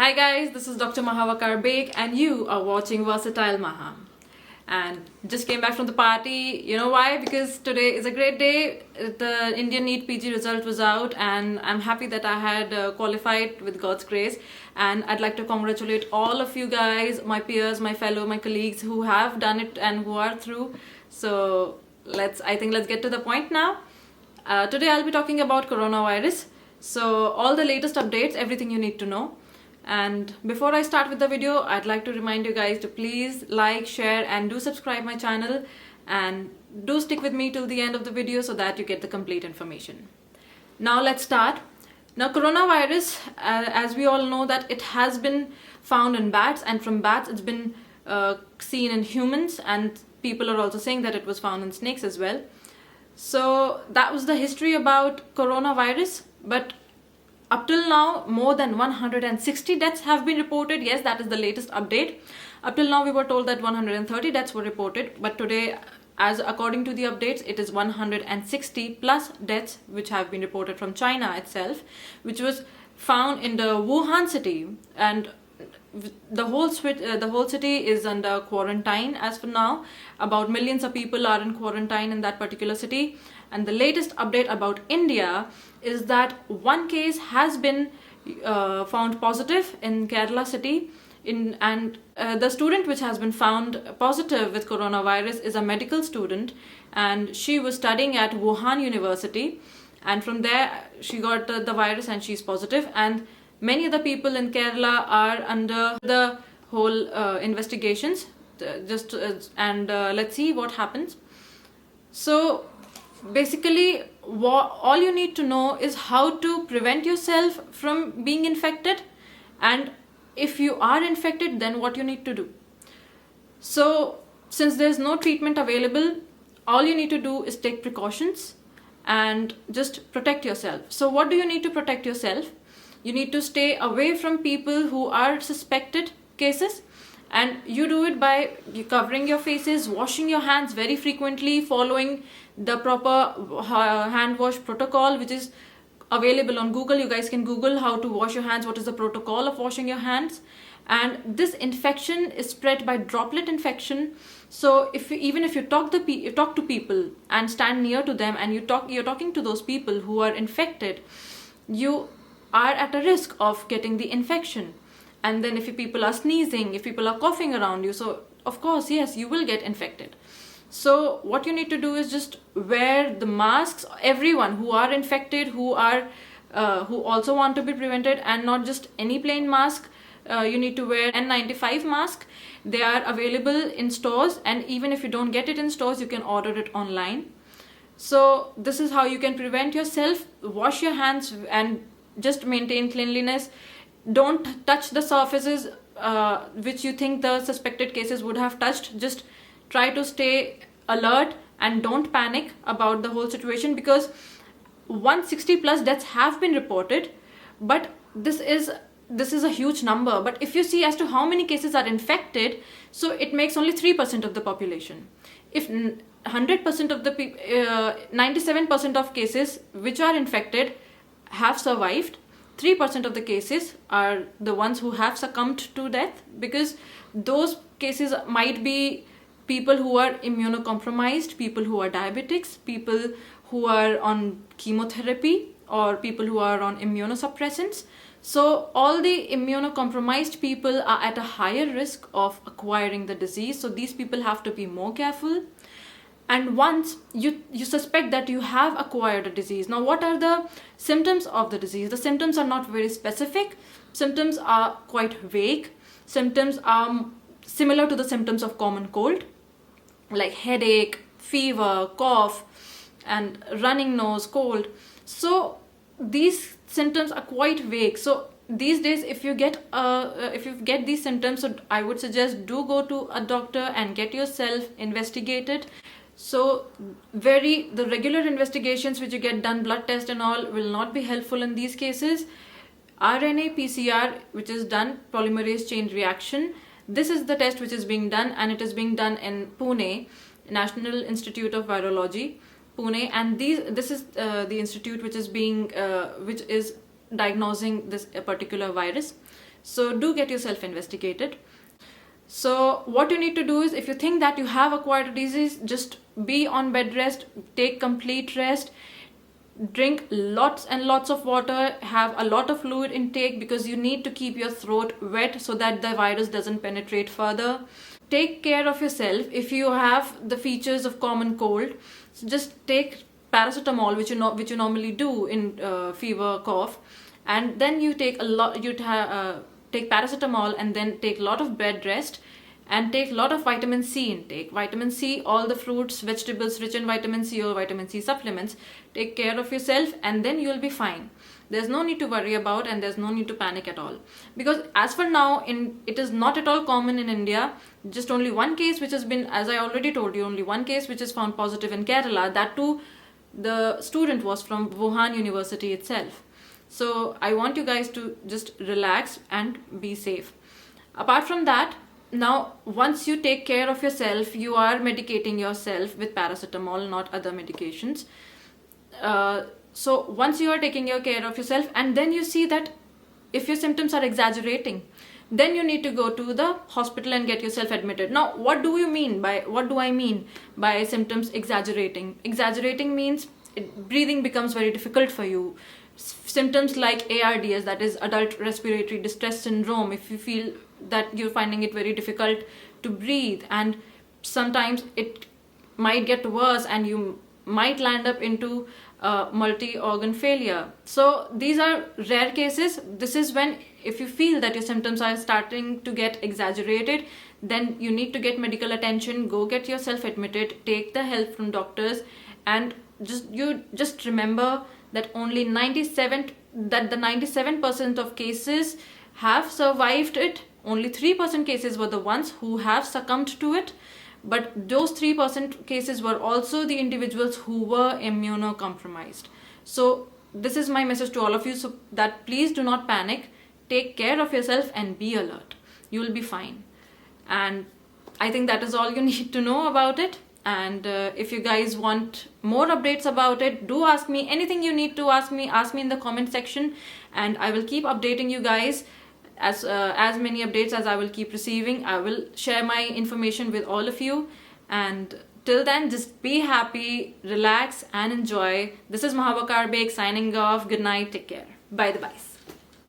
Hi guys, this is Dr. Mahavakar Beg and you are watching Versatile Maha. And just came back from the party. You know why? Because today is a great day. The Indian NEET PG result was out and I'm happy that I had qualified with God's grace. And I'd like to congratulate all of you guys, my peers, my colleagues who have done it and who are through. So let's get to the point now. Today I'll be talking about coronavirus. So all the latest updates, everything you need to know. And before I start with the video, I'd like to remind you guys to please like, share and do subscribe my channel and do stick with me till the end of the video so that you get the complete information. Now let's start. Now coronavirus, as we all know that it has been found in bats, and from bats it's been seen in humans, and people are also saying that it was found in snakes as well. So that was the history about coronavirus, but up till now, more than 160 deaths have been reported. Yes, that is the latest update. Up till now, we were told that 130 deaths were reported. But today, as according to the updates, it is 160 plus deaths which have been reported from China itself, which was found in the Wuhan city. And the whole city is under quarantine as for now. About millions of people are in quarantine in that particular city. And the latest update about India is that one case has been found positive in Kerala city. The student which has been found positive with coronavirus is a medical student, and she was studying at Wuhan University, and from there she got the virus and she's positive. And many other people in Kerala are under the whole investigations. Let's see what happens. So basically, all you need to know is how to prevent yourself from being infected, and if you are infected, then what you need to do. So since there's no treatment available, all you need to do is take precautions and just protect yourself. So what do you need to protect yourself? You need to stay away from people who are suspected cases, and you do it by covering your faces, washing your hands very frequently, following the proper hand wash protocol which is available on Google. You guys can Google how to wash your hands, what is the protocol of washing your hands. And this infection is spread by droplet infection. So even if you talk to people and stand near to them and you're talking to those people who are infected, you are at a risk of getting the infection. And then if people are sneezing, if people are coughing around you, so of course, yes, you will get infected. So what you need to do is just wear the masks. Everyone who are infected, who also want to be prevented, and not just any plain mask. You need to wear N95 mask. They are available in stores, and even if you don't get it in stores, you can order it online. So this is how you can prevent yourself. Wash your hands and just maintain cleanliness. Don't touch the surfaces which you think the suspected cases would have touched. Just try to stay alert and don't panic about the whole situation, because 160 plus deaths have been reported, but this is a huge number. But if you see as to how many cases are infected, so it makes only 3% of the population. If 100% of the 97% of cases which are infected have survived, 3% of the cases are the ones who have succumbed to death, because those cases might be people who are immunocompromised, people who are diabetics, people who are on chemotherapy, or people who are on immunosuppressants. So all the immunocompromised people are at a higher risk of acquiring the disease. So these people have to be more careful. And once you suspect that you have acquired a disease, now what are the symptoms of the disease? The symptoms are not very specific. Symptoms are quite vague. Symptoms are similar to the symptoms of common cold, like headache, fever, cough, and running nose, cold. So these symptoms are quite vague. So these days, if you get these symptoms, so I would suggest do go to a doctor and get yourself investigated. So the regular investigations which you get done, blood test and all, will not be helpful in these cases. RNA PCR, which is done, polymerase chain reaction, this is the test which is being done, and it is being done in Pune, National Institute of Virology, Pune, and this is the institute which is diagnosing this particular virus. So do get yourself investigated. So what you need to do is, if you think that you have acquired a disease, just be on bed rest, take complete rest, drink lots and lots of water, have a lot of fluid intake, because you need to keep your throat wet so that the virus doesn't penetrate further. Take care of yourself. If you have the features of common cold, so just take paracetamol, which you normally do in fever, cough, and then you take a lot. Take paracetamol and then take a lot of bed rest, and take a lot of vitamin C intake. Vitamin C, all the fruits, vegetables rich in vitamin C or vitamin C supplements. Take care of yourself and then you'll be fine. There's no need to worry about, and there's no need to panic at all. Because as for now, it is not at all common in India. Just only one case which has been, as I already told you, only one case which is found positive in Kerala. That too, the student was from Wuhan University itself. So I want you guys to just relax and be safe. Apart from that, now once you take care of yourself, you are medicating yourself with paracetamol, not other medications. So once you are taking care of yourself, and then you see that if your symptoms are exaggerating, then you need to go to the hospital and get yourself admitted. Now, what do I mean by symptoms exaggerating? Exaggerating means breathing becomes very difficult for you. Symptoms like ARDS, that is adult respiratory distress syndrome, if you feel that you're finding it very difficult to breathe, and sometimes it might get worse and you might land up into multi-organ failure. So these are rare cases. This is when, if you feel that your symptoms are starting to get exaggerated, then you need to get medical attention, go get yourself admitted, take the help from doctors, and just remember that the 97% of cases have survived it. Only 3% cases were the ones who have succumbed to it, but those 3% cases were also the individuals who were immunocompromised. So this is my message to all of you, so that please do not panic, take care of yourself and be alert. You will be fine. And I think that is all you need to know about it. And if you guys want more updates about it, do ask me. Anything you need to ask me in the comment section, and I will keep updating you guys. As many updates as I will keep receiving, I will share my information with all of you. And till then, just be happy, relax and enjoy. This is Mahabakar Beg signing off. Good night, take care. Bye the bye.